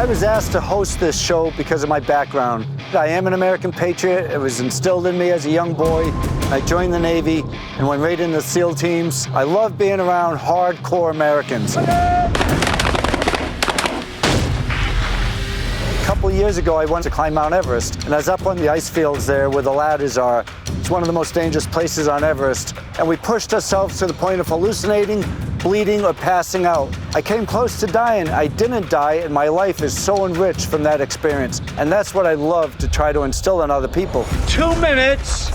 I was asked to host this show because of my background. I am an American patriot. It was instilled in me as a young boy. I joined the Navy and went right into SEAL teams. I love being around hardcore Americans. A couple years ago, I went to climb Mount Everest, and I was up on the ice fields there where the ladders are. It's one of the most dangerous places on Everest, and we pushed ourselves to the point of hallucinating, bleeding, or passing out. I came close to dying. I didn't die, and my life is so enriched from that experience, and that's what I love to try to instill in other people. 2 minutes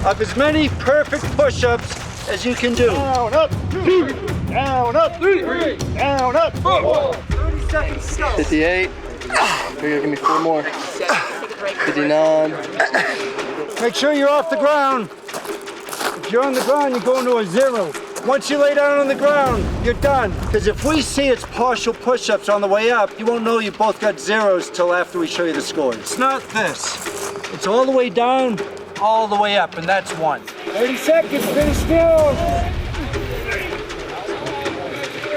of as many perfect push-ups as you can do. Down, up, 2, down, up, 3, down, up, 4. 30 seconds, stop. 58. Here, give me 4 more. 59. Make sure you're off the ground. If you're on the ground, you go into a 0. Once you lay down on the ground, you're done. Because if we see it's partial push-ups on the way up, you won't know you both got 0s till after we show you the scores. It's not this. It's all the way down, all the way up, and that's 1. 30 seconds, finish still.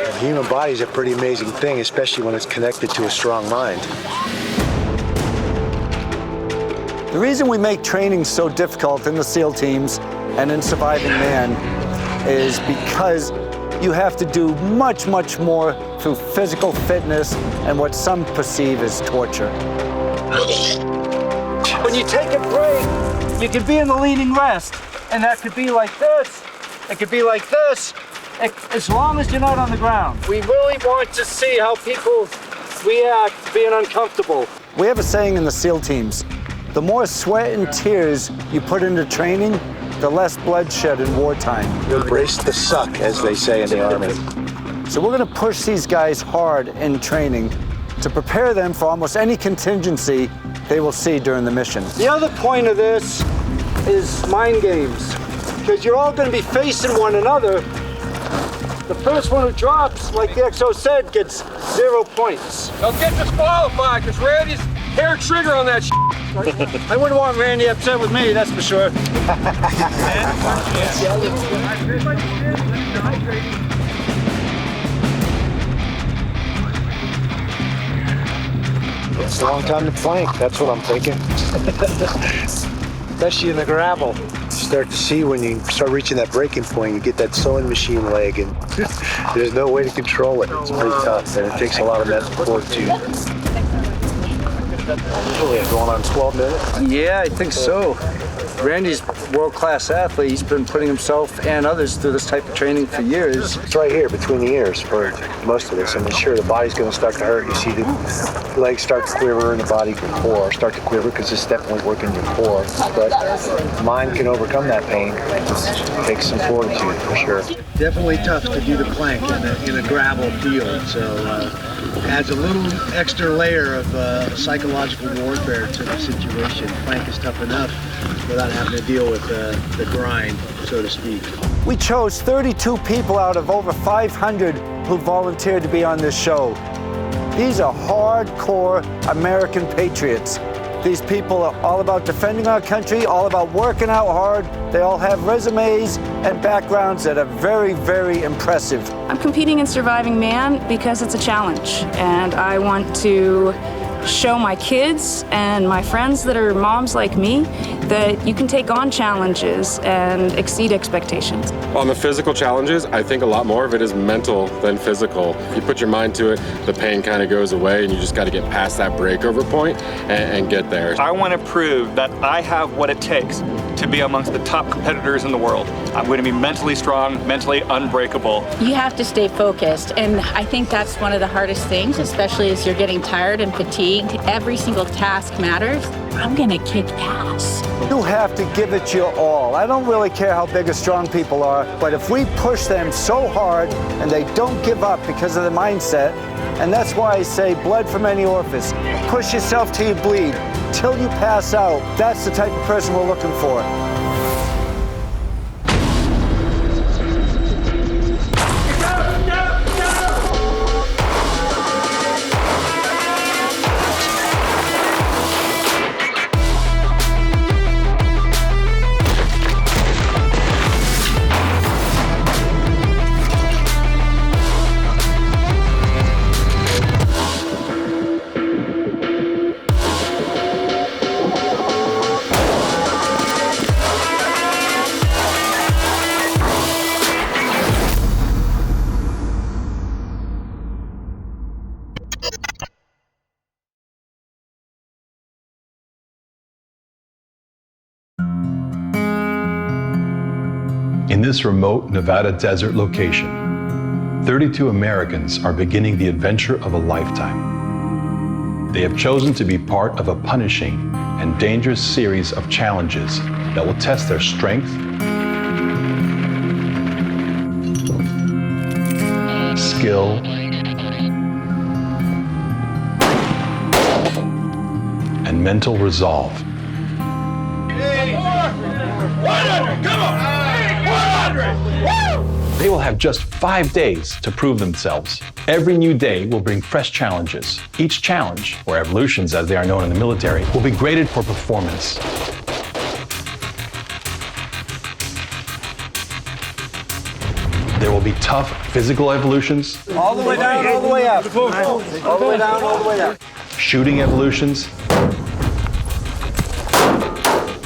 The human body is a pretty amazing thing, especially when it's connected to a strong mind. The reason we make training so difficult in the SEAL teams and in Surviving Man is because you have to do much, much more through physical fitness and what some perceive as torture. When you take a break, you can be in the leaning rest, and that could be like this, it could be like this, as long as you're not on the ground. We really want to see how people react being uncomfortable. We have a saying in the SEAL teams, the more sweat and tears you put into training, the less bloodshed in wartime. Embrace the suck, as they say in the Army. So we're gonna push these guys hard in training to prepare them for almost any contingency they will see during the mission. The other point of this is mind games, because you're all gonna be facing one another. The first one who drops, like the XO said, gets 0 points. They'll get disqualified, because Randy's hair trigger on that shit. I wouldn't want Randy upset with me, that's for sure. It's a long time to plank, that's what I'm thinking. Especially in the gravel. You start to see when you start reaching that breaking point, you get that sewing machine leg, and there's no way to control it. It's pretty tough, and it takes a lot of mental fortitude. Going on 12 minutes? Yeah, I think so. Randy's a world-class athlete. He's been putting himself and others through this type of training for years. It's right here between the ears for most of this. I mean, sure, the body's going to start to hurt. You see the legs start to quiver and the body can core start to quiver because it's definitely working your core. But mind can overcome that pain. It just takes some fortitude for sure. Definitely tough to do the plank in a gravel field. So adds a little extra layer of psychological warfare to the situation. Plank is tough enough without having to deal with the grind, so to speak. We chose 32 people out of over 500 who volunteered to be on this show. These are hardcore American patriots. These people are all about defending our country, all about working out hard. They all have resumes and backgrounds that are very, very impressive. I'm competing in Surviving Man because it's a challenge, and I want to show my kids and my friends that are moms like me that you can take on challenges and exceed expectations. On the physical challenges, I think a lot more of it is mental than physical. If you put your mind to it, the pain kind of goes away and you just got to get past that breakover point and get there. I want to prove that I have what it takes to be amongst the top competitors in the world. I'm going to be mentally strong, mentally unbreakable. You have to stay focused, and I think that's one of the hardest things, especially as you're getting tired and fatigued. Every single task matters. I'm gonna kick ass. You have to give it your all. I don't really care how big or strong people are, but if we push them so hard and they don't give up because of the mindset, and that's why I say blood from any orifice. Push yourself till you bleed, till you pass out. That's the type of person we're looking for. In this remote Nevada desert location, 32 Americans are beginning the adventure of a lifetime. They have chosen to be part of a punishing and dangerous series of challenges that will test their strength, skill, and mental resolve. 100, come on! 100! Woo! They will have just 5 days to prove themselves. Every new day will bring fresh challenges. Each challenge, or evolutions as they are known in the military, will be graded for performance. There will be tough physical evolutions, All the way down, all the way up. All the way down, all the way up. shooting evolutions,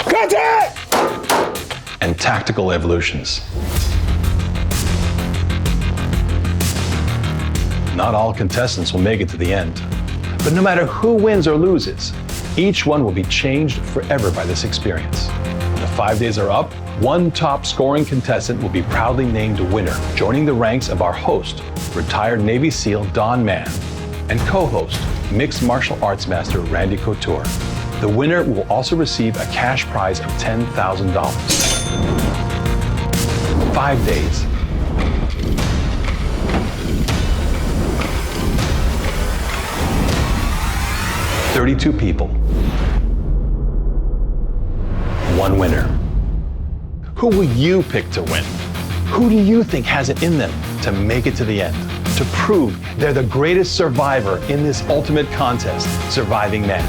Contact! and tactical evolutions. Not all contestants will make it to the end, but no matter who wins or loses, each one will be changed forever by this experience. When the 5 days are up, one top scoring contestant will be proudly named winner, joining the ranks of our host, retired Navy SEAL Don Mann, and co-host, mixed martial arts master Randy Couture. The winner will also receive a cash prize of $10,000. 5 days. $32 people. One winner. Who will you pick to win? Who do you think has it in them to make it to the end? To prove they're the greatest survivor in this ultimate contest, Surviving Man.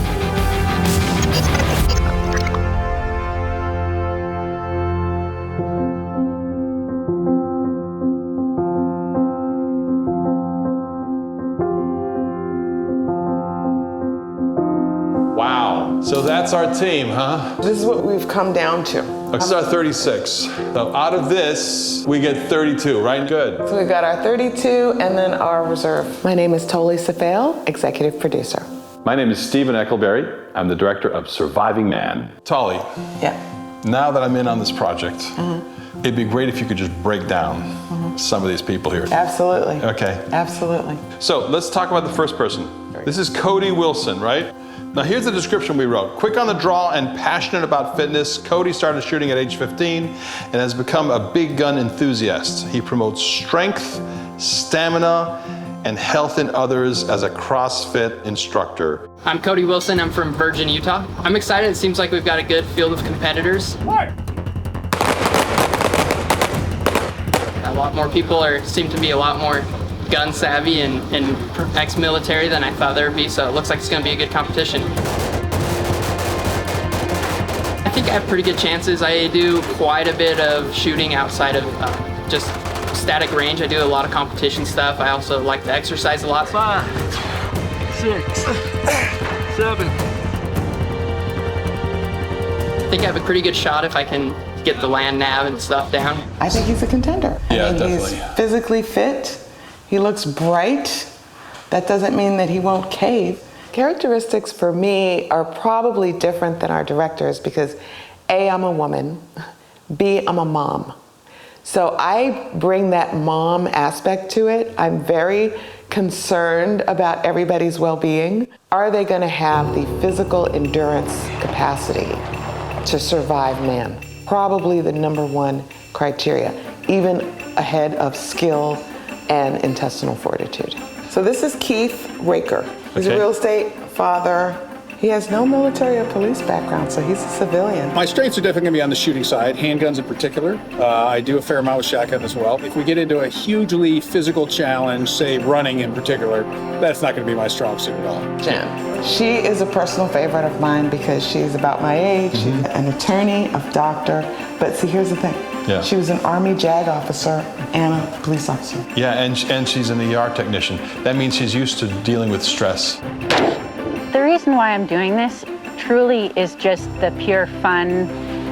Wow, so that's our team, huh? This is what we've come down to. This is our 36. So out of this, we get 32, right? Good. So we've got our 32 and then our reserve. My name is Toli Safale, executive producer. My name is Stephen Eckelberry. I'm the director of Surviving Man. Tolly, Yeah. now that I'm in on this project, it'd be great if you could just break down some of these people here. Absolutely. Okay. Absolutely. So let's talk about the first person. This is Cody Wilson, right? Now here's the description we wrote. Quick on the draw and passionate about fitness, Cody started shooting at age 15 and has become a big gun enthusiast. He promotes strength, stamina, and health in others as a CrossFit instructor. I'm Cody Wilson, I'm from Virgin, Utah. I'm excited, it seems like we've got a good field of competitors. A lot more people seem to be a lot more gun savvy and ex-military than I thought there would be, so it looks like it's going to be a good competition. I think I have pretty good chances. I do quite a bit of shooting outside of just static range. I do a lot of competition stuff. I also like to exercise a lot. 5, 6, 7. I think I have a pretty good shot if I can get the land nav and stuff down. I think he's a contender. Yeah, I mean, definitely. He's physically fit. He looks bright. That doesn't mean that he won't cave. Characteristics for me are probably different than our directors because A, I'm a woman, B, I'm a mom. So I bring that mom aspect to it. I'm very concerned about everybody's well-being. Are they going to have the physical endurance capacity to survive man? Probably the #1 criteria, even ahead of skill and intestinal fortitude. So this is Keith RAKER. He's a real estate father. He has no military or police background, so he's a civilian. My strengths are definitely going to be on the shooting side, handguns in particular. I do a fair amount with shotgun as well. If we get into a hugely physical challenge, say running in particular, that's not going to be my strong suit at all. Jen. She is a personal favorite of mine because she's about my age. She's an attorney, a doctor. But see, here's the thing. Yeah. She was an Army JAG officer and a police officer. Yeah, and she's an ER technician. That means she's used to dealing with stress. The reason why I'm doing this truly is just the pure fun,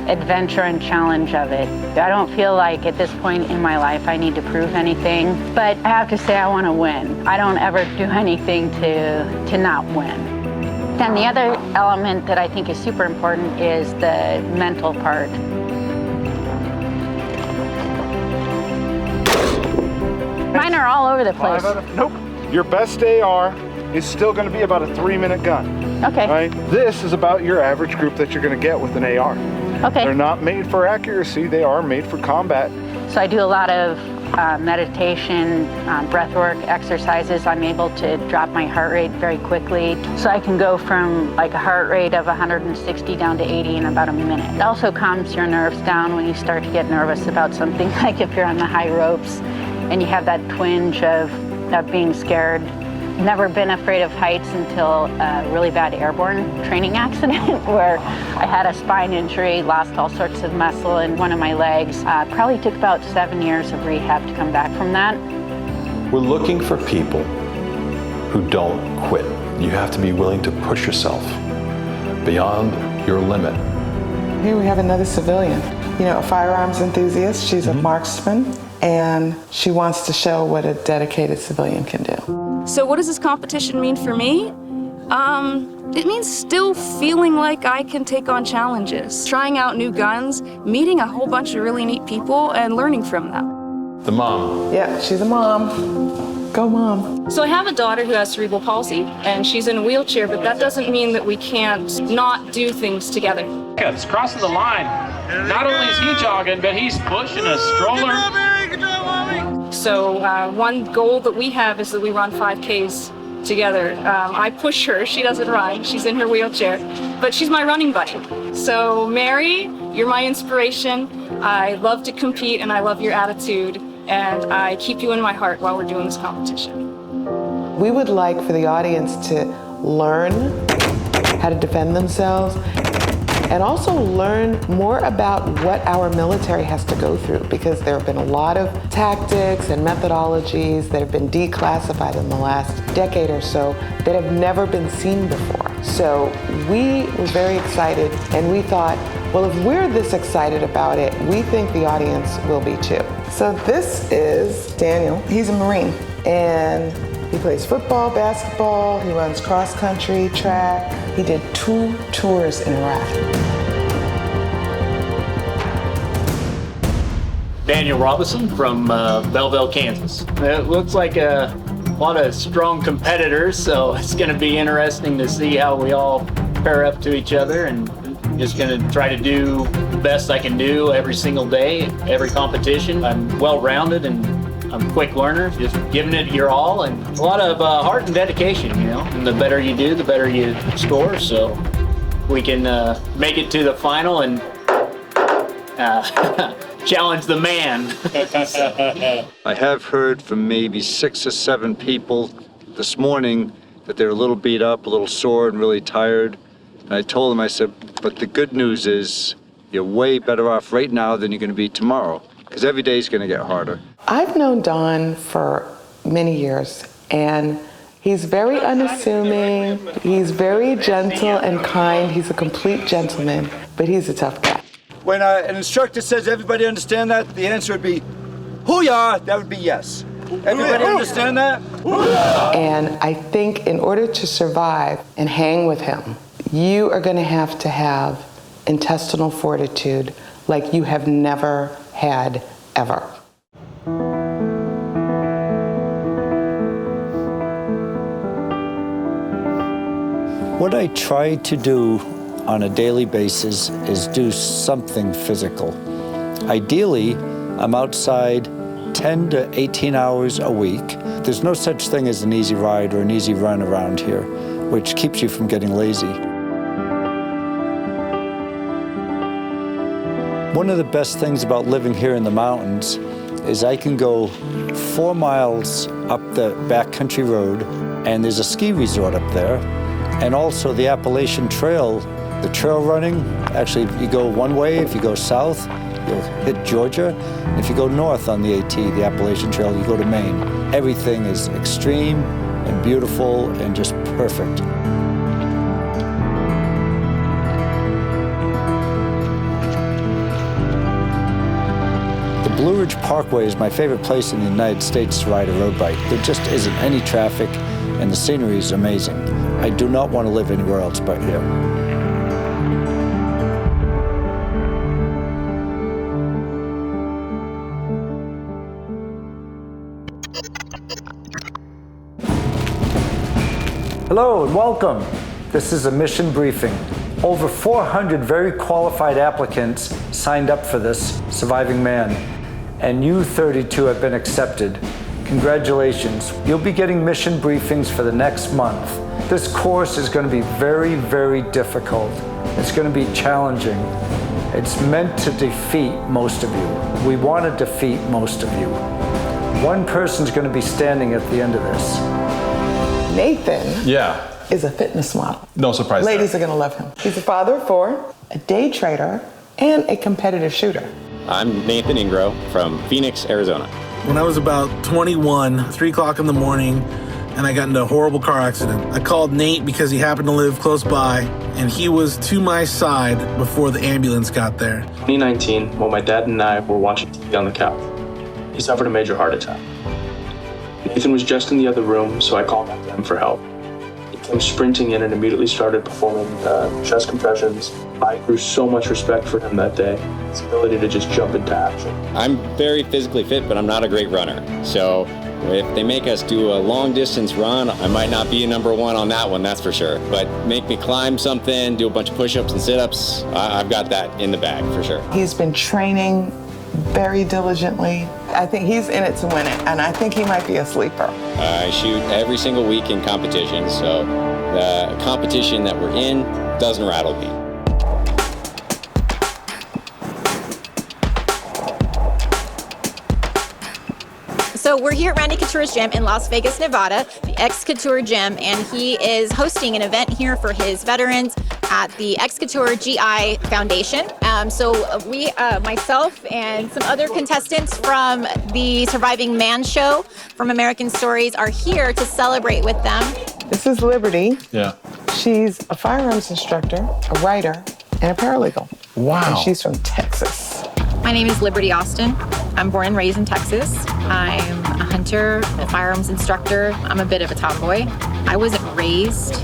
adventure, and challenge of it. I don't feel like at this point in my life I need to prove anything, but I have to say I want to win. I don't ever do anything to not win. Then the other element that I think is super important is the mental part. Mine are all over the place. Nope. Your best AR is still going to be about a 3-minute gun. Okay. Right? This is about your average group that you're going to get with an AR. Okay. They're not made for accuracy. They are made for combat. So I do a lot of meditation, breath work, exercises. I'm able to drop my heart rate very quickly. So I can go from like a heart rate of 160 down to 80 in about a minute. It also calms your nerves down when you start to get nervous about something, like if you're on the high ropes and you have that twinge of being scared. Never been afraid of heights until a really bad airborne training accident where I had a spine injury, lost all sorts of muscle in one of my legs. Probably took about 7 years of rehab to come back from that. We're looking for people who don't quit. You have to be willing to push yourself beyond your limit. Here we have another civilian, you know, a firearms enthusiast. She's a marksman, and she wants to show what a dedicated civilian can do. So what does this competition mean for me? It means still feeling like I can take on challenges, trying out new guns, meeting a whole bunch of really neat people, and learning from them. The mom. Yeah, she's a mom. Go mom. So I have a daughter who has cerebral palsy, and she's in a wheelchair, but that doesn't mean that we can't not do things together. It's crossing the line. Not only is he jogging, but he's pushing a stroller. So one goal that we have is that we run 5Ks together. I push her, she doesn't run, she's in her wheelchair, but she's my running buddy. So Mary, you're my inspiration. I love to compete and I love your attitude, and I keep you in my heart while we're doing this competition. We would like for the audience to learn how to defend themselves and also learn more about what our military has to go through, because there have been a lot of tactics and methodologies that have been declassified in the last decade or so that have never been seen before. So we were very excited, and we thought, well, if we're this excited about it, we think the audience will be too. So this is Daniel. He's a Marine, and he plays football, basketball, he runs cross country, track. He did 2 tours in Iraq. Daniel Robison from Belleville, Kansas. It looks like a lot of strong competitors, so it's going to be interesting to see how we all pair up to each other, and just going to try to do the best I can do every single day, every competition. I'm well-rounded and I'm a quick learner, just giving it your all, and a lot of heart and dedication, you know. And the better you do, the better you score, so we can make it to the final and challenge the man. I have heard from maybe 6 or 7 people this morning that they're a little beat up, a little sore, and really tired. And I told them, I said, but the good news is you're way better off right now than you're going to be tomorrow, because every day is going to get harder. I've known Don for many years, and he's very unassuming, he's very gentle and kind, he's a complete gentleman, but he's a tough guy. When an instructor says everybody understand that, the answer would be, hoo-yah, that would be yes. Everybody understand that? And I think in order to survive and hang with him, you are going to have intestinal fortitude like you have never had ever. What I try to do on a daily basis is do something physical. Ideally, I'm outside 10 to 18 hours a week. There's no such thing as an easy ride or an easy run around here, which keeps you from getting lazy. One of the best things about living here in the mountains is I can go 4 miles up the backcountry road, and there's a ski resort up there, and also the Appalachian Trail, the trail running. Actually, you go one way. If you go south, you'll hit Georgia. If you go north on the AT, the Appalachian Trail, you go to Maine. Everything is extreme and beautiful and just perfect. The Blue Ridge Parkway is my favorite place in the United States to ride a road bike. There just isn't any traffic, and the scenery is amazing. I do not want to live anywhere else but here. Hello and welcome. This is a mission briefing. Over 400 very qualified applicants signed up for this Surviving Man, and you 32 have been accepted. Congratulations. You'll be getting mission briefings for the next month. This course is going to be very, very difficult. It's going to be challenging. It's meant to defeat most of you. We want to defeat most of you. One person's going to be standing at the end of this. Nathan Yeah. is a fitness model. No surprise Ladies there. are gonna love him. He's a father of 4, a day trader, and a competitive shooter. I'm Nathan Ingro from Phoenix, Arizona. When I was about 21, 3 o'clock in the morning, and I got into a horrible car accident. I called Nate because he happened to live close by, and he was to my side before the ambulance got there. 2019, while my dad and I were watching TV on the couch, he suffered a major heart attack. Nathan was just in the other room, so I called out to him for help. He came sprinting in and immediately started performing chest compressions. I grew so much respect for him that day, his ability to just jump into action. I'm very physically fit, but I'm not a great runner. So if they make us do a long distance run, I might not be number 1 on that one, that's for sure. But make me climb something, do a bunch of push-ups and sit-ups, I've got that in the bag for sure. He's been training very diligently. I think he's in it to win it, and I think he might be a sleeper. I shoot every single week in competitions, so the competition that we're in doesn't rattle me. So we're here at Randy Couture's gym in Las Vegas, Nevada, the X Couture gym, and he is hosting an event here for his veterans at the X Couture GI Foundation. So we, myself and some other contestants from the Surviving Man show from American Stories are here to celebrate with them. This is Liberty. Yeah. She's a firearms instructor, a writer, and a paralegal. Wow. And she's from Texas. My name is Liberty Austin. I'm born and raised in Texas. I'm a hunter, a firearms instructor. I'm a bit of a tomboy. I wasn't raised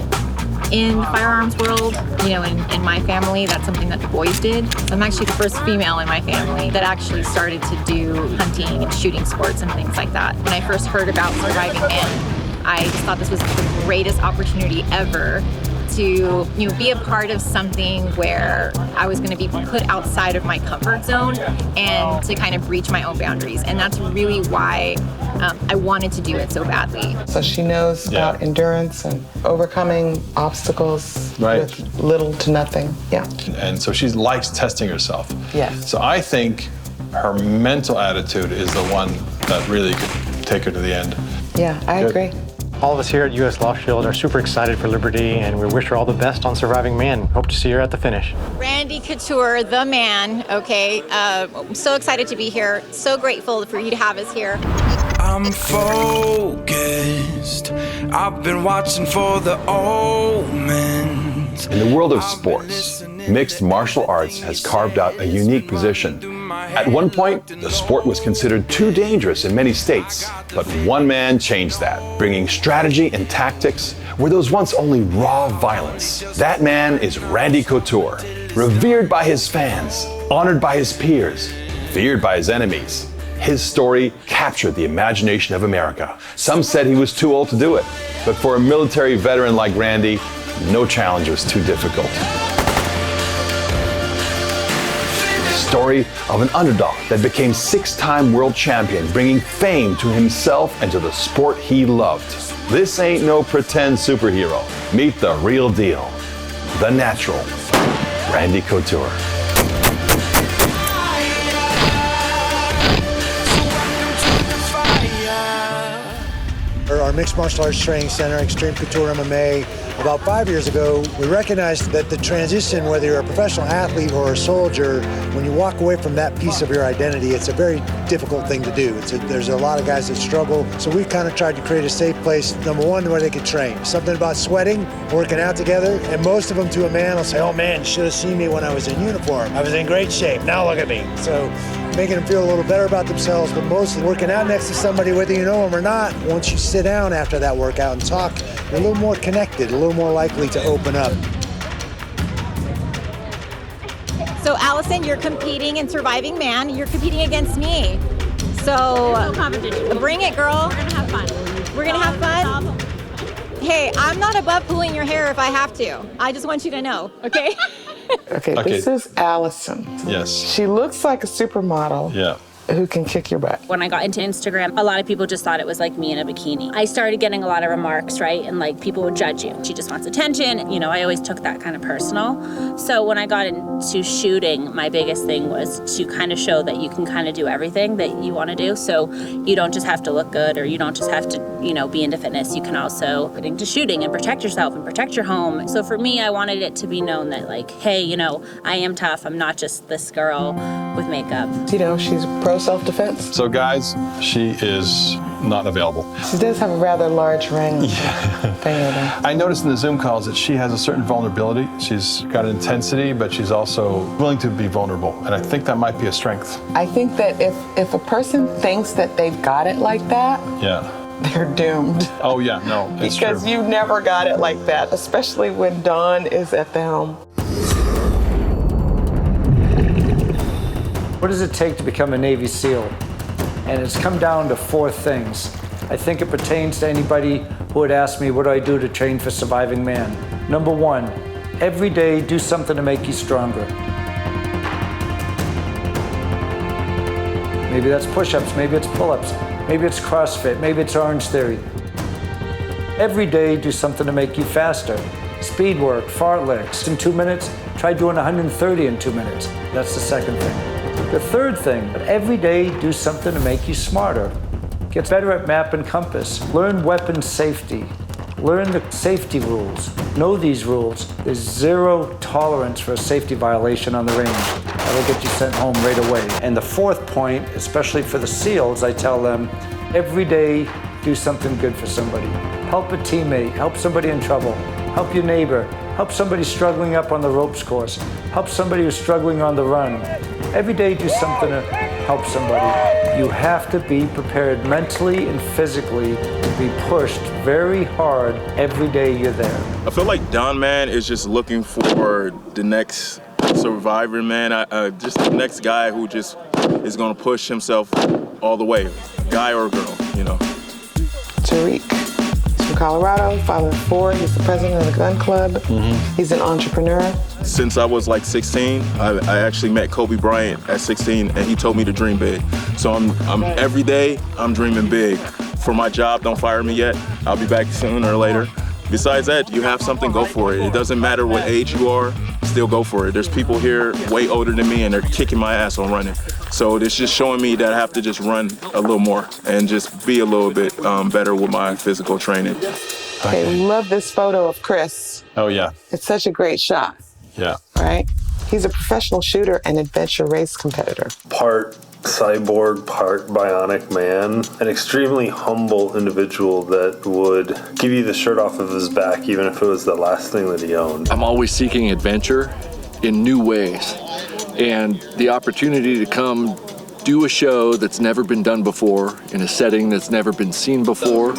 in the firearms world. You know, in my family, that's something that the boys did. I'm actually the first female in my family that actually started to do hunting and shooting sports and things like that. When I first heard about Surviving Man, I just thought this was the greatest opportunity ever to be a part of something where I was going to be put outside of my comfort zone and to kind of reach my own boundaries. And that's really why I wanted to do it so badly. So she knows about endurance and overcoming obstacles with little to nothing. Yeah. And so she likes testing herself. Yes. So I think her mental attitude is the one that really could take her to the end. Yeah, I agree. All of us here at US Law Shield are super excited for Liberty, and we wish her all the best on Surviving Man. Hope to see her at the finish. Randy Couture, the man, okay. I'm so excited to be here. So grateful for you to have us here. I'm focused. I've been watching for the omens. In the world of sports, mixed martial arts has carved out a unique position. At one point, the sport was considered too dangerous in many states, but one man changed that, bringing strategy and tactics where those once only raw violence. That man is Randy Couture, revered by his fans, honored by his peers, feared by his enemies. His story captured the imagination of America. Some said he was too old to do it, but for a military veteran like Randy, no challenge was too difficult. Story of an underdog that became 6-time world champion, bringing fame to himself and to the sport he loved. This ain't no pretend superhero. Meet the real deal, the natural, Randy Couture. Our Mixed Martial Arts Training Center, Extreme Couture MMA, about 5 years ago, we recognized that the transition, whether you're a professional athlete or a soldier, when you walk away from that piece of your identity, it's a very difficult thing to do. There's a lot of guys that struggle, so we kind of tried to create a safe place, number one, where they could train. Something about sweating, working out together, and most of them to a man will say, oh man, you should have seen me when I was in uniform. I was in great shape, now look at me. So making them feel a little better about themselves, but mostly working out next to somebody, whether you know them or not, once you sit down after that workout and talk, you're a little more connected, a little more likely to open up. So Allison, you're competing in Surviving Man. You're competing against me. So bring it, girl. We're gonna have fun. We're gonna have fun. Hey, I'm not above pulling your hair if I have to. I just want you to know, okay? Okay, this is Allison. Yes. She looks like a supermodel. Yeah. Who can kick your butt. When I got into Instagram, a lot of people just thought it was like me in a bikini. I started getting a lot of remarks, right? And like people would judge you. She just wants attention. You know, I always took that kind of personal. So when I got into shooting, my biggest thing was to kind of show that you can kind of do everything that you want to do. So you don't just have to look good, or you don't just have to, you know, be into fitness. You can also get into shooting and protect yourself and protect your home. So for me, I wanted it to be known that like, hey, you know, I am tough. I'm not just this girl with makeup. You know, she's pro self-defense. So guys, she is not available. She does have a rather large ring. I noticed in the Zoom calls that she has a certain vulnerability. She's got intensity, but she's also willing to be vulnerable. And I think that might be a strength. I think that if a person thinks that they've got it like that, they're doomed. Oh yeah, no, it's because true. you never got it like that, especially when Dawn is at the helm. What does it take to become a Navy SEAL? And it's come down to 4 things. I think it pertains to anybody who would ask me, what do I do to train for surviving man? Number 1, every day do something to make you stronger. Maybe that's push-ups, maybe it's pull-ups, maybe it's CrossFit, maybe it's Orange Theory. Every day do something to make you faster. Speed work, fartleks. In 2 minutes, try doing 130 in 2 minutes. That's the second thing. The third thing, every day do something to make you smarter. Get better at map and compass. Learn weapon safety. Learn the safety rules. Know these rules. There's 0 tolerance for a safety violation on the range. That'll get you sent home right away. And the 4th point, especially for the SEALs, I tell them, every day do something good for somebody. Help a teammate, help somebody in trouble, help your neighbor, help somebody struggling up on the ropes course, help somebody who's struggling on the run. Every day do something to help somebody. You have to be prepared mentally and physically to be pushed very hard every day you're there. I feel like Dawn, man, is just looking for the next survivor, man. Just the next guy who just is gonna push himself all the way, guy or girl, you know. TARIKH. From Colorado, father of 4. He's the president of the gun club. He's an entrepreneur. Since I was like 16, I actually met Kobe Bryant at 16, and he told me to dream big. So I'm every day I'm dreaming big. For my job, don't fire me yet. I'll be back sooner or later. Besides that, you have something, go for it. It doesn't matter what age you are, still go for it. There's people here way older than me, and they're kicking my ass on running. So it's just showing me that I have to just run a little more and just be a little bit better with my physical training. Okay, love this photo of Chris. Oh yeah. It's such a great shot. Yeah. Right? He's a professional shooter and adventure race competitor. Part cyborg, part bionic man. An extremely humble individual that would give you the shirt off of his back even if it was the last thing that he owned. I'm always seeking adventure in new ways. And the opportunity to come do a show that's never been done before, in a setting that's never been seen before,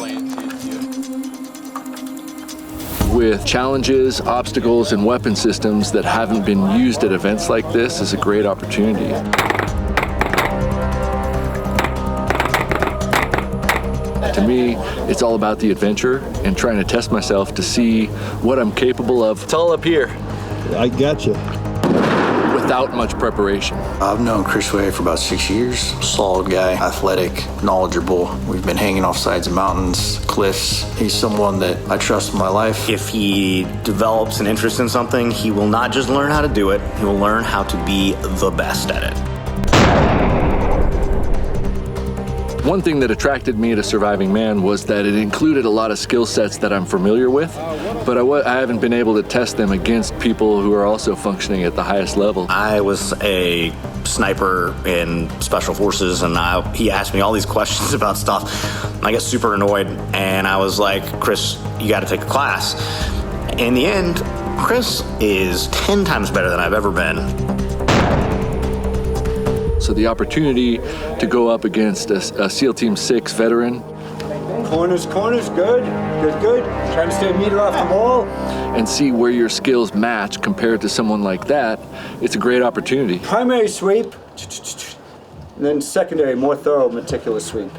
with challenges, obstacles, and weapon systems that haven't been used at events like this is a great opportunity. To me, it's all about the adventure and trying to test myself to see what I'm capable of. It's all up here. I got you. Without much preparation. I've known Chris Way for about 6 years. Solid guy, athletic, knowledgeable. We've been hanging off sides of mountains, cliffs. He's someone that I trust in my life. If he develops an interest in something, he will not just learn how to do it, he will learn how to be the best at it. One thing that attracted me to Surviving Man was that it included a lot of skill sets that I'm familiar with, but I haven't been able to test them against people who are also functioning at the highest level. I was a sniper in Special Forces, and he asked me all these questions about stuff. I got super annoyed, and I was like, Chris, you gotta take a class. In the end, Chris is 10 times better than I've ever been. So the opportunity to go up against a SEAL Team 6 veteran. Corners, good. Trying to stay a meter off the ball. And see where your skills match compared to someone like that, it's a great opportunity. Primary sweep, and then secondary, more thorough, meticulous sweep.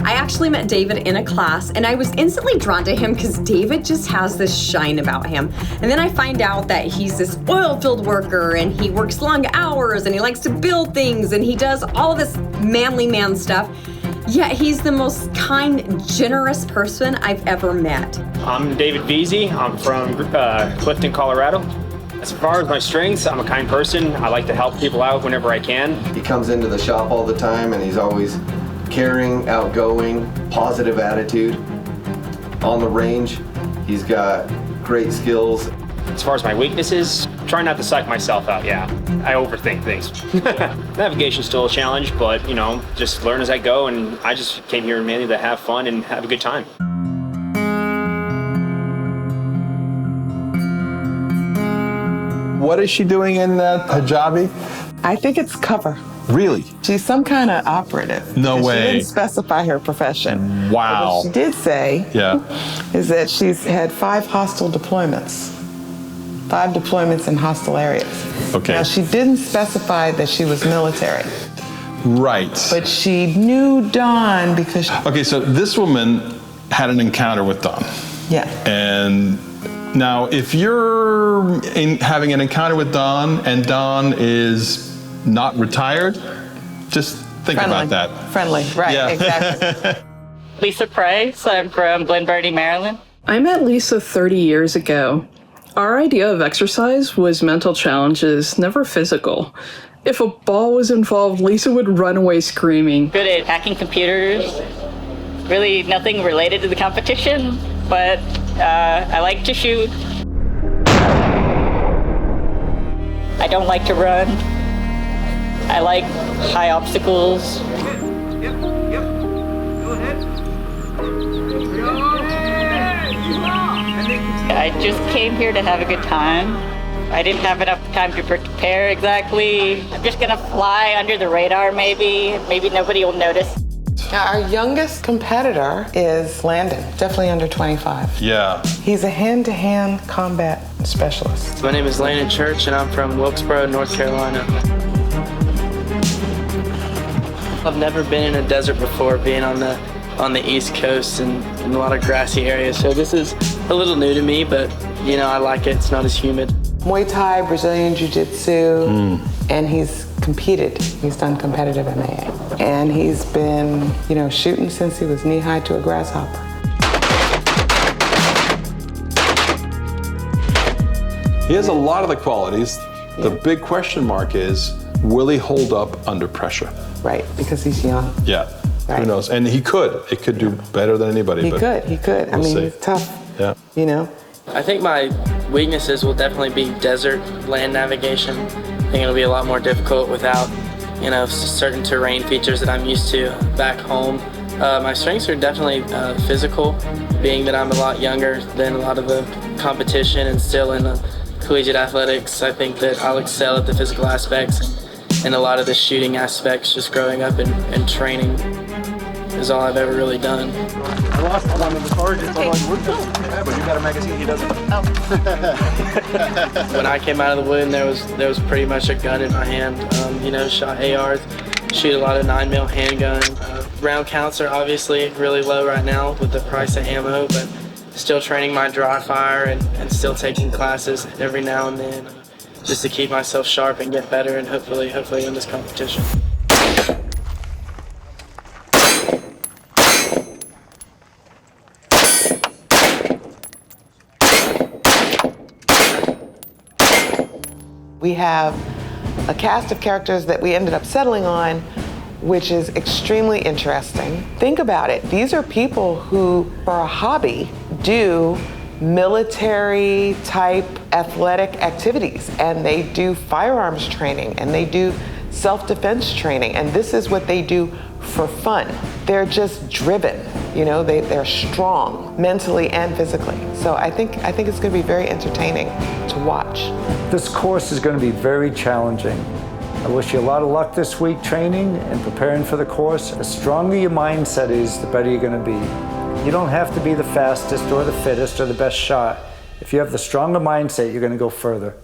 I actually met David in a class, and I was instantly drawn to him because David just has this shine about him. And then I find out that he's this oil field worker, and he works long hours, and he likes to build things, and he does all this manly man stuff. Yet he's the most kind, generous person I've ever met. I'm David VEZIE. I'm from Clifton, Colorado. As far as my strengths, I'm a kind person. I like to help people out whenever I can. He comes into the shop all the time, and he's always caring, outgoing, positive attitude. On the range, he's got great skills. As far as my weaknesses, try not to psych myself out, yeah. I overthink things. Navigation's still a challenge, but, you know, just learn as I go, and I just came here mainly to have fun and have a good time. What is she doing in hijabi? I think it's cover. Really? She's some kind of operative. No way. She didn't specify her profession. Wow. But what she did say Yeah. is that she's had 5 hostile deployments. 5 deployments in hostile areas. Okay. Now, she didn't specify that she was military. Right. But she knew Don because Okay, so this woman had an encounter with Don. Yeah. And now, if you're having an encounter with Don and Don is not retired, just think about that. Friendly, right, Yeah. exactly. Lisa Price, I'm from Glen Burnie, Maryland. I met Lisa 30 years ago. Our idea of exercise was mental challenges, never physical. If a ball was involved, Lisa would run away screaming. Good at hacking computers. Really nothing related to the competition, but I like to shoot. I don't like to run. I like high obstacles. I just came here to have a good time. I didn't have enough time to prepare exactly. I'm just gonna fly under the radar maybe. Maybe nobody will notice. Now, our youngest competitor is Landon, definitely under 25. Yeah. He's a hand-to-hand combat specialist. My name is Landon Church, and I'm from Wilkesboro, North Carolina. I've never been in a desert before, being on the East Coast and in a lot of grassy areas. So this is a little new to me, but you know, I like it. It's not as humid. Muay Thai, Brazilian Jiu-Jitsu, and he's competed. He's done competitive MMA. And he's been, you know, shooting since he was knee-high to a grasshopper. He has a lot of the qualities. The big question mark is, will he hold up under pressure? Right, because he's young. Yeah, Right. who knows? And he could. It could do better than anybody. He but could. I we'll mean, see. he's tough, Yeah. you know? I think my weaknesses will definitely be desert land navigation. I think it'll be a lot more difficult without, you know, certain terrain features that I'm used to back home. My strengths are definitely physical, being that I'm a lot younger than a lot of the competition and still in collegiate athletics. I think that I'll excel at the physical aspects and a lot of the shooting aspects. Just growing up and training is all I've ever really done. I lost one of the targets. I'm like, yeah, but you got a magazine, he doesn't. When I came out of the wound, there was pretty much a gun in my hand. You know, shot ARs, shoot a lot of 9mm handgun. Round counts are obviously really low right now with the price of ammo, but still training my dry fire and still taking classes every now and then, just to keep myself sharp and get better and hopefully win this competition. We have a cast of characters that we ended up settling on, which is extremely interesting. Think about it. These are people who, for a hobby, do military type athletic activities, and they do firearms training, and they do self-defense training, and this is what they do for fun. They're just driven, you know, they're strong mentally and physically. So I think it's gonna be very entertaining to watch. This course is going to be very challenging. I wish you a lot of luck this week training and preparing for the course. The stronger your mindset is, the better you're going to be. You don't have to be the fastest or the fittest or the best shot. If you have the stronger mindset, you're going to go further.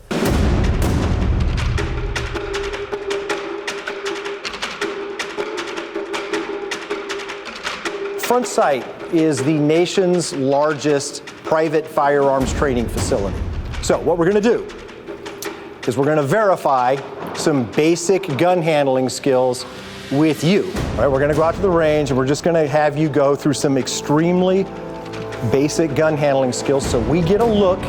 front site is the nation's largest private firearms training facility. So what we're gonna do is we're gonna verify some basic gun handling skills with you. All right, we're gonna go out to the range and we're just gonna have you go through some extremely basic gun handling skills so we get a look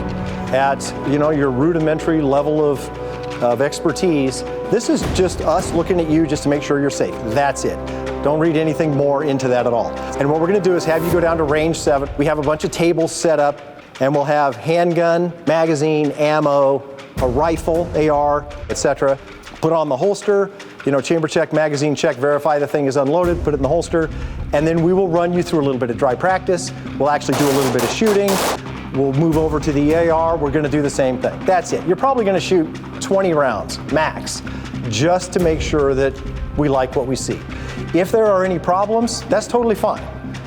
at, your rudimentary level of expertise. This is just us looking at you just to make sure you're safe. That's it. Don't read anything more into that at all. And what we're gonna do is have you go down to range 7. We have a bunch of tables set up and we'll have handgun, magazine, ammo, a rifle, AR, etc. Put on the holster, chamber check, magazine check, verify the thing is unloaded, put it in the holster, and then we will run you through a little bit of dry practice. We'll actually do a little bit of shooting. We'll move over to the AR. We're gonna do the same thing. That's it. You're probably gonna shoot 20 rounds, max, just to make sure that we like what we see. If there are any problems, that's totally fine.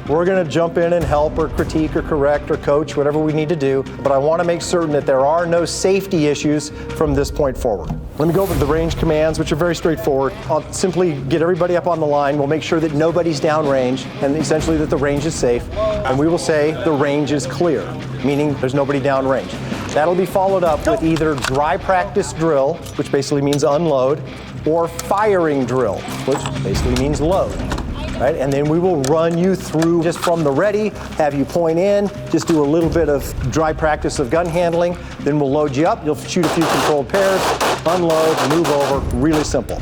We're gonna jump in and help or critique or correct or coach, whatever we need to do, but I wanna make certain that there are no safety issues from this point forward. Let me go over the range commands, which are very straightforward. I'll simply get everybody up on the line. We'll make sure that nobody's downrange and essentially that the range is safe. And we will say the range is clear, meaning there's nobody downrange. That'll be followed up with either dry practice drill, which basically means unload, or firing drill, which basically means load. Right? And then we will run you through just from the ready, have you point in, just do a little bit of dry practice of gun handling, then we'll load you up, you'll shoot a few controlled pairs, unload, move over, really simple.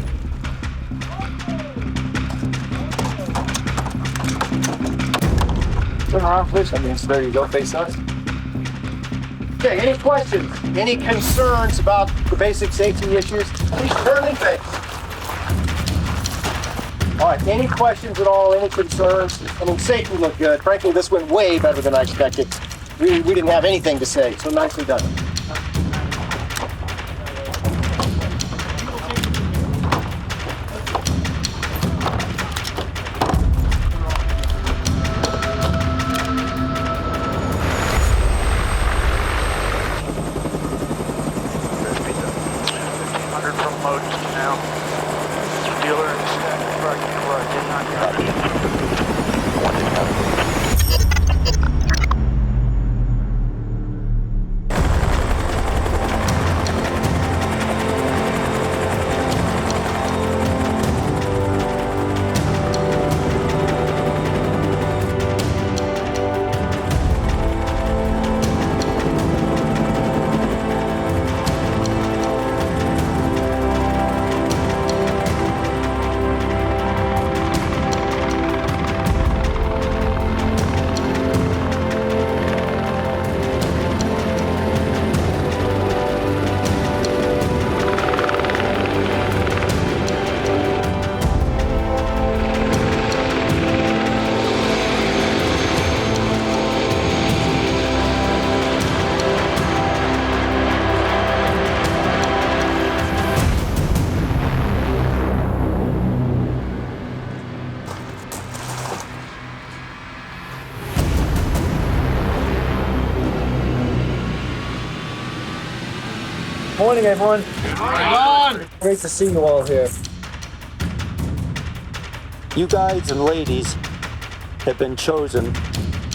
Turn around, please. There you go, face us. Okay, any questions? Any concerns about the basic safety issues? Please turn and face. All right, any questions at all, any concerns? Safety looked good. Frankly, this went way better than I expected. We didn't have anything to say, so nicely done. Morning, everyone. Good morning. Great to see you all here. You guys and ladies have been chosen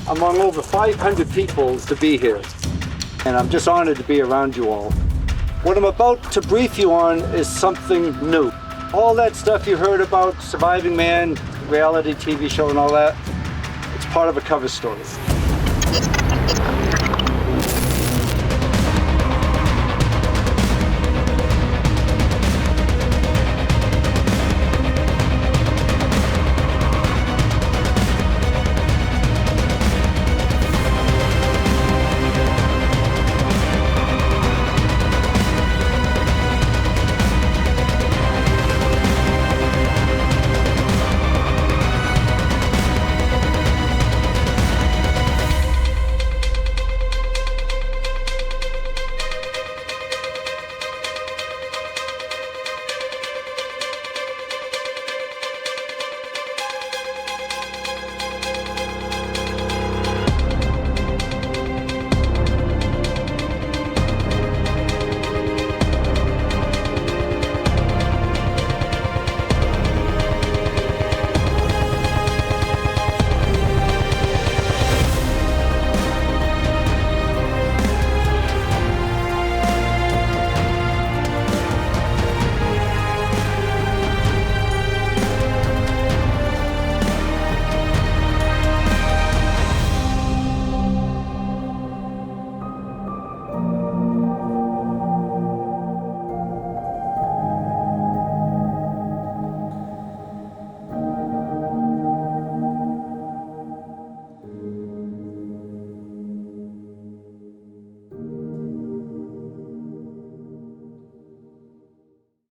among over 500 people to be here, and I'm just honored to be around you all. What I'm about to brief you on is something new. All that stuff you heard about Surviving Man, reality TV show and all that, it's part of a cover story.